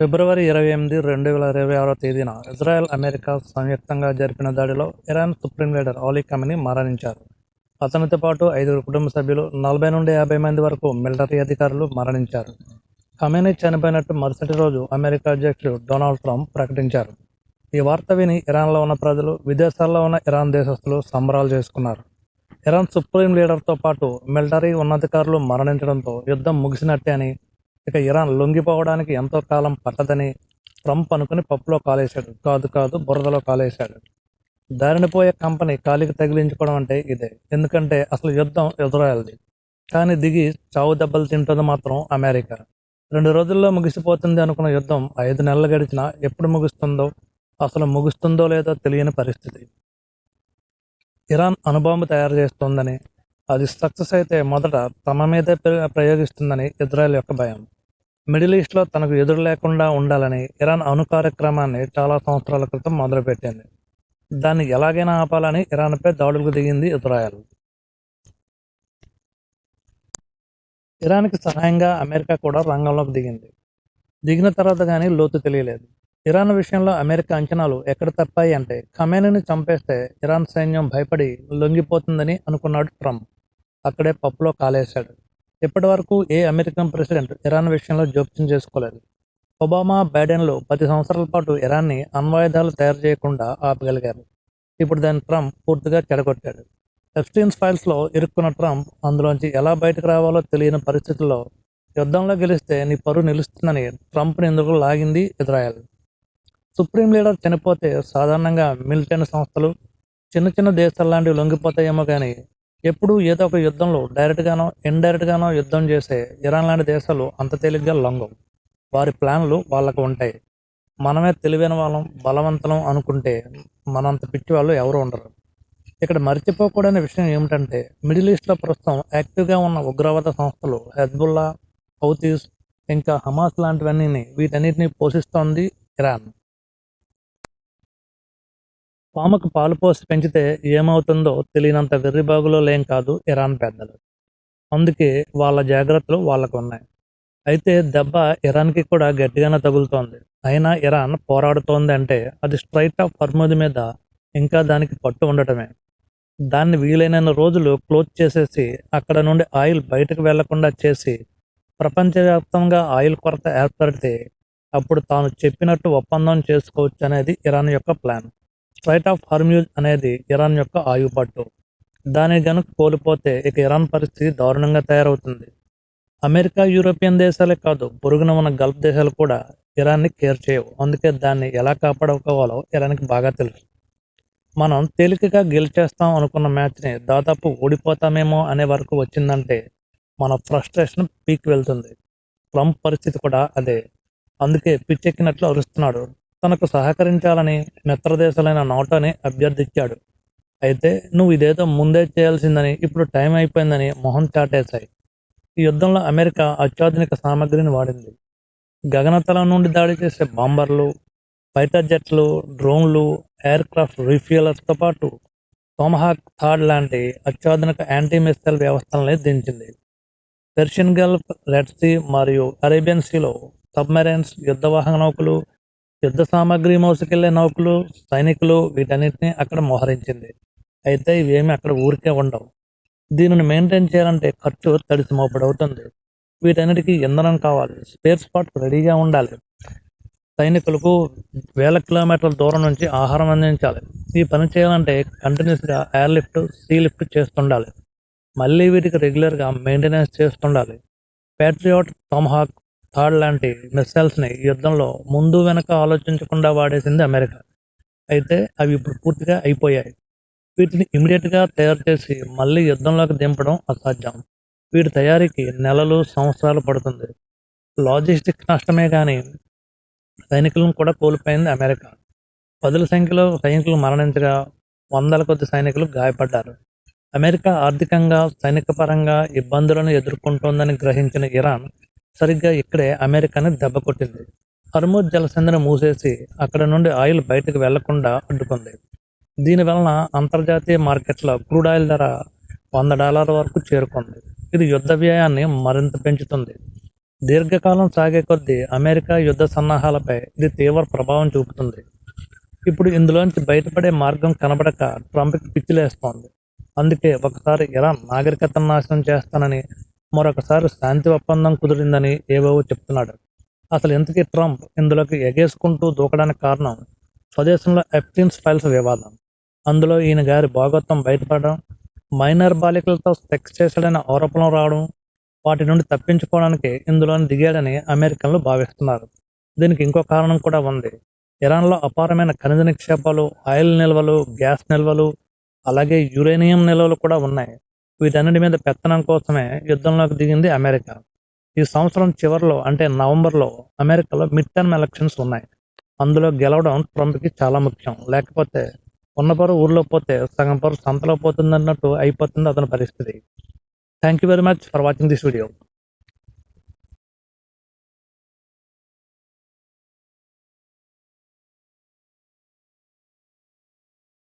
ఫిబ్రవరి 28, 2026 తేదీన Israel, America సంయుక్తంగా జరిపిన దాడిలో Iran supreme leader Ali Khamenei మరణించారు. అతనితో పాటు 5 కుటుంబ సభ్యులు, 40 నుండి 50 మంది వరకు మిలిటరీ అధికారులు మరణించారు. ఖమేనీ చనిపోయినట్టు మరుసటి రోజు అమెరికా అధ్యక్షుడు డొనాల్డ్ ట్రంప్ ప్రకటించారు. ఈ వార్త విని ఇరాన్లో ఉన్న ప్రజలు, విదేశాల్లో ఉన్న ఇరాన్ దేశస్థులు సంబరాలు చేసుకున్నారు. ఇరాన్ సుప్రీం లీడర్తో పాటు మిలిటరీ ఉన్నతాధికారులు మరణించడంతో యుద్ధం ముగిసినట్టే అని, ఇక ఇరాన్ లొంగిపోవడానికి ఎంతో కాలం పట్టదని ట్రంప్ అనుకుని పప్పులో కాలేశాడు. కాదు బురదలో కాలేశాడు. దారిన పోయే కంపెనీ కాలికి తగిలించుకోవడం అంటే ఇదే. ఎందుకంటే అసలు యుద్ధం ఇజ్రాయెల్ది, కానీ దిగి చావు దెబ్బలు తింటుంది మాత్రం అమెరికా. 2 రోజుల్లో ముగిసిపోతుంది అనుకున్న యుద్ధం 5 నెలలు గడిచినా ఎప్పుడు ముగుస్తుందో, అసలు ముగుస్తుందో లేదో తెలియని పరిస్థితి. ఇరాన్ అణుబాంబు తయారు చేస్తోందని, అది సక్సెస్ అయితే మొదట తమ మీదే ప్రయోగిస్తుందని ఇజ్రాయెల్ యొక్క భయం. మిడిల్ ఈస్ట్లో తనకు ఎదురు లేకుండా ఉండాలని ఇరాన్ అణు కార్యక్రమాన్ని చాలా సంవత్సరాల క్రితం మొదలుపెట్టింది. దాన్ని ఎలాగైనా ఆపాలని ఇరాన్పై దాడులకు దిగింది ఇజ్రాయెల్. ఇరాన్కి సహాయంగా అమెరికా కూడా రంగంలోకి దిగింది. దిగిన తర్వాత కానీ లోతు తెలియలేదు. ఇరాన్ విషయంలో అమెరికా అంచనాలు ఎక్కడ తప్పాయి అంటే, ఖమేనీని చంపేస్తే ఇరాన్ సైన్యం భయపడి లొంగిపోతుందని అనుకున్నాడు ట్రంప్. అక్కడే పప్పులో కాలేశాడు. ఇప్పటి వరకు ఏ అమెరికన్ ప్రెసిడెంట్ ఇరాన్ విషయంలో జోక్యం చేసుకోలేదు. ఒబామా, బైడెన్లు 10 సంవత్సరాల పాటు ఇరాన్ని అణ్వాయుధాలు తయారు చేయకుండా ఆపగలిగారు. ఇప్పుడు దాన్ని ట్రంప్ పూర్తిగా చెడగొట్టాడు. ఎప్స్టీన్ ఫైల్స్లో ఇరుక్కున్న ట్రంప్ అందులోంచి ఎలా బయటకు రావాలో తెలియని పరిస్థితుల్లో యుద్ధంలో గెలిస్తే నీ పరువు నిలుస్తుందని ట్రంప్ని ఎందుకు లాగింది ఇజ్రాయెల్. సుప్రీం లీడర్ చనిపోతే సాధారణంగా మిలిటరీ సంస్థలు, చిన్న చిన్న దేశాలు లాంటివి లొంగిపోతాయేమో కానీ ఎప్పుడూ ఏదో ఒక యుద్ధంలో డైరెక్ట్గానో ఇండైరెక్ట్గానో యుద్ధం చేసే ఇరాన్ లాంటి దేశాలు అంత తేలిగ్గా లొంగవు. వారి ప్లాన్లు వాళ్ళకు ఉంటాయి. మనమే తెలివైన వాళ్ళం, బలవంతులం అనుకుంటే మనంత పిచ్చి వాళ్ళు ఎవరు ఉండరు. ఇక్కడ మర్చిపోకూడని విషయం ఏమిటంటే, మిడిల్ ఈస్ట్లో ప్రస్తుతం యాక్టివ్గా ఉన్న ఉగ్రవాద సంస్థలు హెజ్బుల్లా, హౌతీస్, ఇంకా హమాస్ లాంటివన్నీ వీటన్నిటిని పోషిస్తోంది ఇరాన్. పాముకు పాలు పోసి పెంచితే ఏమవుతుందో తెలియనంత వెర్రిబాగులో లేం కాదు ఇరాన్ పెద్దలు. అందుకే వాళ్ళ జాగ్రత్తలు వాళ్ళకు ఉన్నాయి. అయితే దెబ్బ ఇరాన్కి కూడా గట్టిగానే తగులుతోంది. అయినా ఇరాన్ పోరాడుతోంది అంటే అది స్ట్రైట్ ఆఫ్ హర్ముజ్ మీద ఇంకా దానికి పట్టు ఉండటమే. దాన్ని వీలైన రోజులు క్లోజ్ చేసేసి, అక్కడ నుండి ఆయిల్ బయటకు వెళ్లకుండా చేసి, ప్రపంచవ్యాప్తంగా ఆయిల్ కొరత ఏర్పడితే అప్పుడు తాను చెప్పినట్టు ఒప్పందం చేసుకోవచ్చు అనేది ఇరాన్ యొక్క ప్లాన్. స్ట్రైట్ ఆఫ్ హర్మ్యూజ్ అనేది ఇరాన్ యొక్క ఆయుపట్టు. దాన్ని గనుక కోల్పోతే ఇక ఇరాన్ పరిస్థితి దారుణంగా తయారవుతుంది. అమెరికా, యూరోపియన్ దేశాలే కాదు, పొరుగున ఉన్న గల్ఫ్ దేశాలు కూడా ఇరాన్ని కేర్ చేయవు. అందుకే దాన్ని ఎలా కాపాడుకోవాలో ఇరాన్కి బాగా తెలుసు. మనం తేలికగా గెలిచేస్తాం అనుకున్న మ్యాచ్ని దాదాపు ఓడిపోతామేమో అనే వరకు వచ్చిందంటే మన ఫ్రస్ట్రేషన్ పీక్ వెళ్తుంది. ట్రంప్ పరిస్థితి కూడా అదే. అందుకే పిచ్చెక్కినట్లు అరుస్తున్నాడు. తనకు సహకరించాలని మిత్రదేశాలైన నాటోని అభ్యర్థించాడు. అయితే నువ్వు ఇదేదో ముందే చేయాల్సిందని, ఇప్పుడు టైం అయిపోయిందని మొహం చాటేశాయి. ఈ యుద్ధంలో అమెరికా అత్యాధునిక సామగ్రిని వాడింది. గగనతలం నుండి దాడి చేసే బాంబర్లు, ఫైటర్ జెట్లు, డ్రోన్లు, ఎయిర్ క్రాఫ్ట్ రీఫ్యూయలర్స్తో పాటు టొమహాక్ థాడ్ లాంటి అత్యాధునిక యాంటీ మిసైల్ వ్యవస్థలని దించింది. పెర్షియన్ గల్ఫ్, రెడ్ సీ మరియు అరేబియన్ సీలో సబ్మెరైన్స్, యుద్ధవాహన నౌకలు, యుద్ధ సామాగ్రి మోసుకెళ్లే నౌకలు, సైనికులు వీటన్నిటిని అక్కడ మోహరించింది. అయితే ఇవేమి అక్కడ ఊరికే ఉండవు. దీనిని మెయింటైన్ చేయాలంటే ఖర్చు తడిసి మోపడవుతుంది. వీటన్నిటికీ ఇంధనం కావాలి, స్పేర్ స్పాట్స్ రెడీగా ఉండాలి, సైనికులకు వేల కిలోమీటర్ల దూరం నుంచి ఆహారం అందించాలి. ఈ పని చేయాలంటే కంటిన్యూస్గా ఎయిర్ లిఫ్ట్, సీ లిఫ్ట్ చేస్తుండాలి. మళ్ళీ వీటికి రెగ్యులర్గా మెయింటెనెన్స్ చేస్తుండాలి. ప్యాట్రియాట్, టొమహాక్ థాడ్ లాంటి మిసైల్స్ని యుద్ధంలో ముందు వెనక ఆలోచించకుండా వాడేసింది అమెరికా. అయితే అవి ఇప్పుడు పూర్తిగా అయిపోయాయి. వీటిని ఇమీడియట్గా తయారు చేసి మళ్ళీ యుద్ధంలోకి దింపడం అసాధ్యం. వీటి తయారీకి నెలలు, సంవత్సరాలు పడుతుంది. లాజిస్టిక్స్ నష్టమే కానీ సైనికులను కూడా కోల్పోయింది అమెరికా. 10ల సంఖ్యలో సైనికులు మరణించగా, వందల కొద్ది సైనికులు గాయపడ్డారు. అమెరికా ఆర్థికంగా, సైనికపరంగా ఇబ్బందులను ఎదుర్కొంటోందని గ్రహించిన ఇరాన్ సరిగ్గా ఇక్కడే అమెరికాని దెబ్బ కొట్టింది. హర్ముజ్ జలసంధిని మూసేసి అక్కడ నుండి ఆయిల్ బయటకు వెళ్లకుండా అడ్డుకుంది. దీనివలన అంతర్జాతీయ మార్కెట్లో క్రూడ్ ఆయిల్ ధర $100 వరకు చేరుకుంది. ఇది యుద్ధ వ్యయాన్ని మరింత పెంచుతుంది. దీర్ఘకాలం సాగే కొద్దీ అమెరికా యుద్ధ సన్నాహాలపై ఇది తీవ్ర ప్రభావం చూపుతుంది. ఇప్పుడు ఇందులోంచి బయటపడే మార్గం కనబడక ట్రంప్కి పిచ్చిలేస్తోంది. అందుకే ఒకసారి ఇరాన్ నాగరికతను నాశనం చేస్తానని, మరొకసారి శాంతి ఒప్పందం కుదిరిందని ఏవేవో చెప్తున్నాడు. అసలు ఇంతకీ ట్రంప్ ఇందులోకి ఎగేసుకుంటూ దూకడానికి కారణం స్వదేశంలో ఎప్స్టీన్ ఫైల్స్ వివాదం. అందులో ఈయన గారి భాగోత్వం బయటపడడం, మైనర్ బాలికలతో సెక్స్ చేశాడనే ఆరోపణలు రావడం, వాటి నుండి తప్పించుకోవడానికి ఇందులోని దిగాడని అమెరికన్లు భావిస్తున్నారు. దీనికి ఇంకో కారణం కూడా ఉంది. ఇరాన్లో అపారమైన ఖనిజ నిక్షేపాలు, ఆయిల్ నిల్వలు, గ్యాస్ నిల్వలు, అలాగే యురేనియం నిల్వలు కూడా ఉన్నాయి. వీటన్నిటి మీద పెత్తనం కోసమే యుద్ధంలోకి దిగింది అమెరికా. ఈ సంవత్సరం చివరిలో అంటే నవంబర్లో అమెరికాలో మిడ్ టర్మ్ ఎలక్షన్స్ ఉన్నాయి. అందులో గెలవడం ట్రంప్కి చాలా ముఖ్యం. లేకపోతే ఉన్న పరు ఊర్లో పోతే సగం పరు సంతలో పోతుందన్నట్టు అయిపోతుంది అతని పరిస్థితి. Thank you very much for watching this video.